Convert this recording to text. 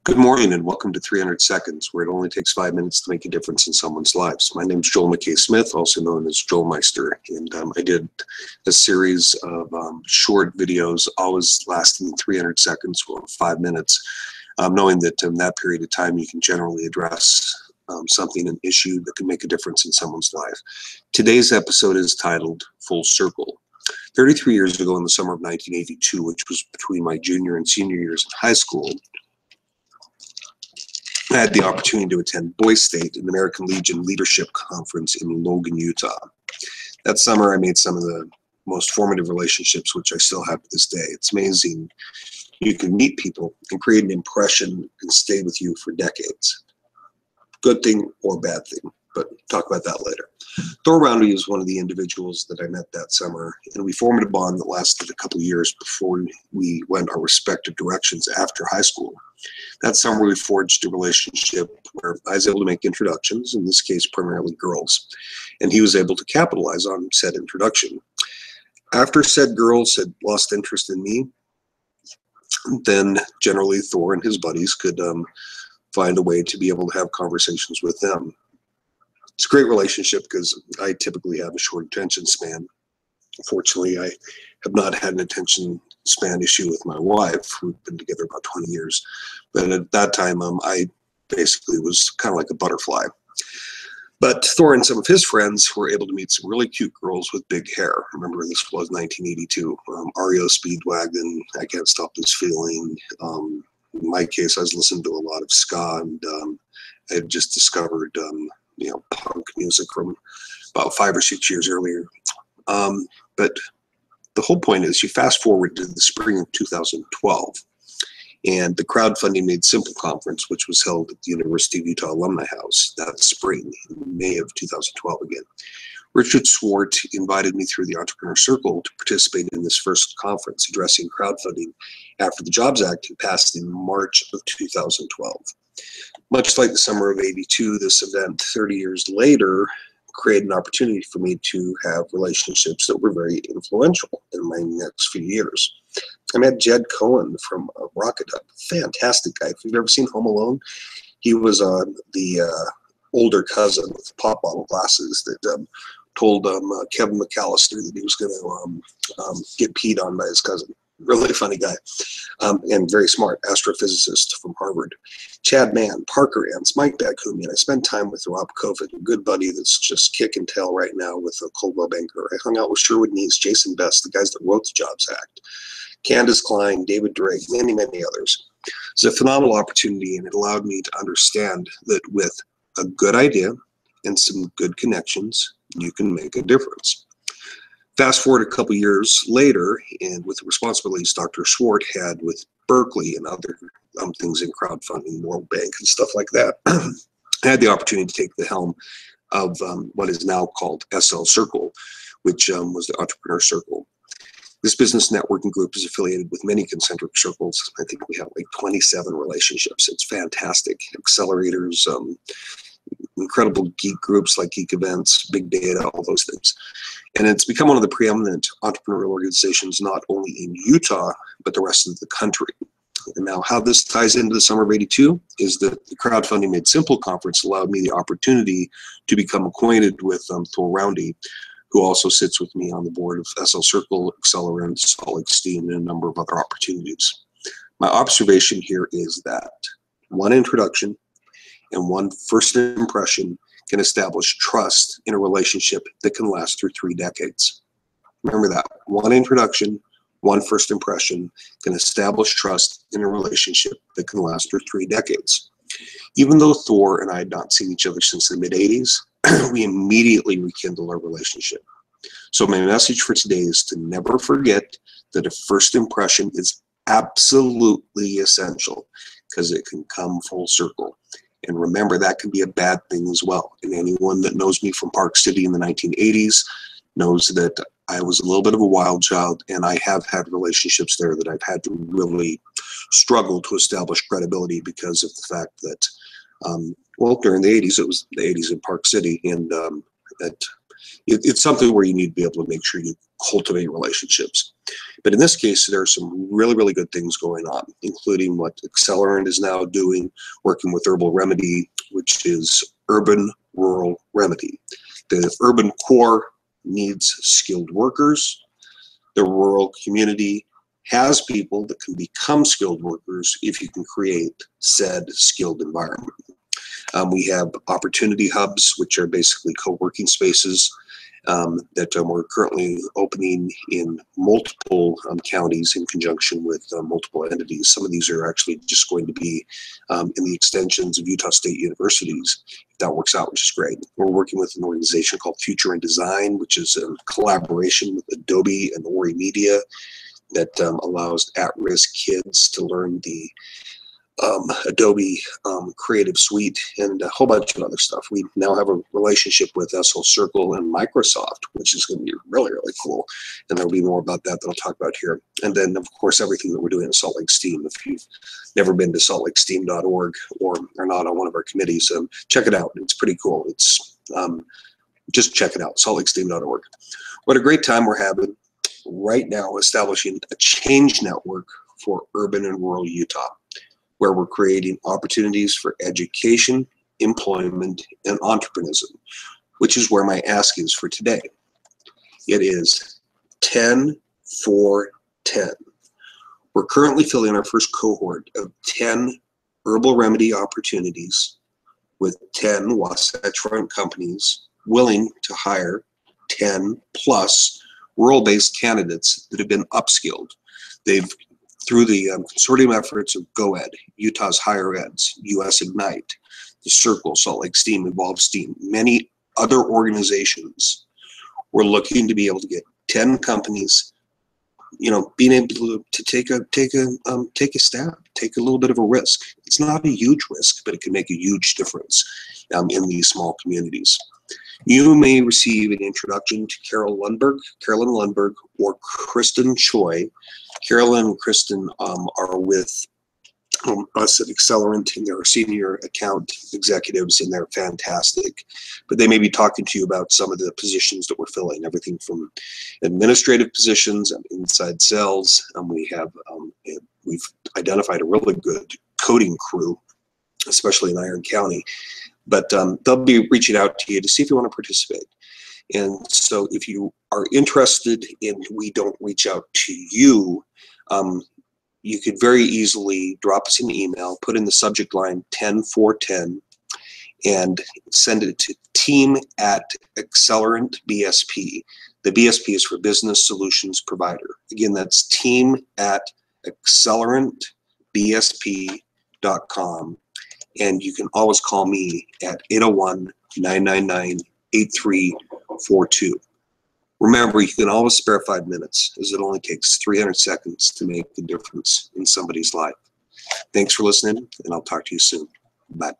Good morning and welcome to 300 Seconds, where it only takes 5 minutes to make a difference in someone's lives. My name is Joel McKay Smith, also known as Joel Meister, and I did a series of short videos, always lasting 300 seconds or 5 minutes, knowing that in that period of time you can generally address something, an issue that can make a difference in someone's life. Today's episode is titled Full Circle. 33 years ago in the summer of 1982, which was between my junior and senior years in high school, I had the opportunity to attend Boys State, an American Legion leadership conference in Logan, Utah. That summer, I made some of the most formative relationships, which I still have to this day. It's amazing. You can meet people and create an impression and stay with you for decades. Good thing or bad thing, but talk about that later. Thor Roundy is one of the individuals that I met that summer, and we formed a bond that lasted a couple of years before we went our respective directions after high school. That summer, we forged a relationship where I was able to make introductions, in this case, primarily girls, and he was able to capitalize on said introduction. After said girls had lost interest in me, then generally Thor and his buddies could find a way to be able to have conversations with them. It's a great relationship because I typically have a short attention span. Unfortunately, I have not had an attention span issue with my wife. We've been together about 20 years. But at that time, I basically was kind of like a butterfly. But Thor and some of his friends were able to meet some really cute girls with big hair. Remember, this was 1982. REO Speedwagon, I Can't Stop This Feeling. In my case, I was listening to a lot of ska, and I had just discovered punk music from about 5 or 6 years earlier. But the whole point is, you fast forward to the spring of 2012, and the Crowdfunding Made Simple conference, which was held at the University of Utah Alumni House that spring, in May of 2012 again. Richard Swart invited me through the Entrepreneur Circle to participate in this first conference addressing crowdfunding after the Jobs Act had passed in March of 2012. Much like the summer of '82, this event 30 years later created an opportunity for me to have relationships that were very influential in my next few years. I met Jed Cohen from Rocket Hub, fantastic guy. If you've ever seen Home Alone, he was the older cousin with pop bottle glasses that told Kevin McAllister that he was going to get peed on by his cousin. Really funny guy, and very smart astrophysicist from Harvard. Chad Mann, Parker Ants, Mike Bakumian. I spent time with Rob Kovic, a good buddy that's just kicking tail right now with a Coldwell Banker. I hung out with Sherwood Neese, Jason Best, the guys that wrote the Jobs Act, Candace Klein, David Drake, many, many others. It's a phenomenal opportunity, and it allowed me to understand that with a good idea and some good connections, you can make a difference. Fast forward a couple years later, and with the responsibilities Dr. Swart had with Berkeley and other things in crowdfunding, World Bank and stuff like that, I had the opportunity to take the helm of what is now called SL Circle, which was the Entrepreneur Circle. This business networking group is affiliated with many concentric circles. I think we have like 27 relationships. It's fantastic. Accelerators, incredible geek groups like Geek Events, Big Data, all those things. And it's become one of the preeminent entrepreneurial organizations, not only in Utah, but the rest of the country. And now how this ties into the summer of '82 is that the Crowdfunding Made Simple conference allowed me the opportunity to become acquainted with Thor Roundy, who also sits with me on the board of SL Circle, Accelerant, Salt Lake Steam, and a number of other opportunities. My observation here is that one introduction and one first impression can establish trust in a relationship that can last through 3 decades. Remember that. One introduction, one first impression can establish trust in a relationship that can last through 3 decades. Even though Thor and I had not seen each other since the mid-'80s, we immediately rekindled our relationship. So my message for today is to never forget that a first impression is absolutely essential, because it can come full circle. And remember, that can be a bad thing as well. And anyone that knows me from Park City in the 1980s knows that I was a little bit of a wild child, and I have had relationships there that I've had to really struggle to establish credibility because of the fact that, during the 80s, it was the 80s in Park City, and that it's something where you need to be able to make sure you cultivate relationships. But in this case, there are some really, really good things going on, including what Accelerant is now doing, working with Herbal Remedy, which is urban rural remedy. The urban core needs skilled workers. The rural community has people that can become skilled workers if you can create said skilled environment. We have opportunity hubs, which are basically co-working spaces that we're currently opening in multiple counties in conjunction with multiple entities. Some of these are actually just going to be in the extensions of Utah State universities, if that works out, which is great. We're working with an organization called Future in Design, which is a collaboration with Adobe and Ori Media that allows at-risk kids to learn the Adobe Creative Suite and a whole bunch of other stuff. We now have a relationship with SL Circle and Microsoft, which is going to be really, really cool. And there'll be more about that I'll talk about here. And then, of course, everything that we're doing at Salt Lake STEAM. If you've never been to saltlakesteam.org or are not on one of our committees, check it out. It's pretty cool. It's just check it out, saltlakesteam.org. What a great time we're having right now establishing a change network for urban and rural Utah, where we're creating opportunities for education, employment, and entrepreneurship, which is where my ask is for today. It is 10-4-10. We're currently filling our first cohort of 10 herbal remedy opportunities with 10 Wasatch Front companies willing to hire 10 plus rural-based candidates that have been upskilled. They've through the consortium efforts of GoEd, Utah's Higher Eds, US Ignite, the Circle, Salt Lake STEAM, Evolve STEAM, many other organizations, we're looking to be able to get 10 companies, being able to take a stab, take a little bit of a risk. It's not a huge risk, but it can make a huge difference in these small communities. You may receive an introduction to Carolyn Lundberg, or Kristen Choi. Carolyn and Kristen are with us at Accelerant, and they're senior account executives, and they're fantastic. But they may be talking to you about some of the positions that we're filling, everything from administrative positions and inside sales. We've identified a really good coding crew, especially in Iron County. But they'll be reaching out to you to see if you want to participate. And so if you are interested and we don't reach out to you, you could very easily drop us an email, put in the subject line 10-4-10, and send it to team@Accelerant BSP. The BSP is for Business Solutions Provider. Again, that's team@AccelerantBSP.com. And you can always call me at 801-999-8342. Remember, you can always spare 5 minutes, as it only takes 300 seconds to make the difference in somebody's life. Thanks for listening, and I'll talk to you soon. Bye.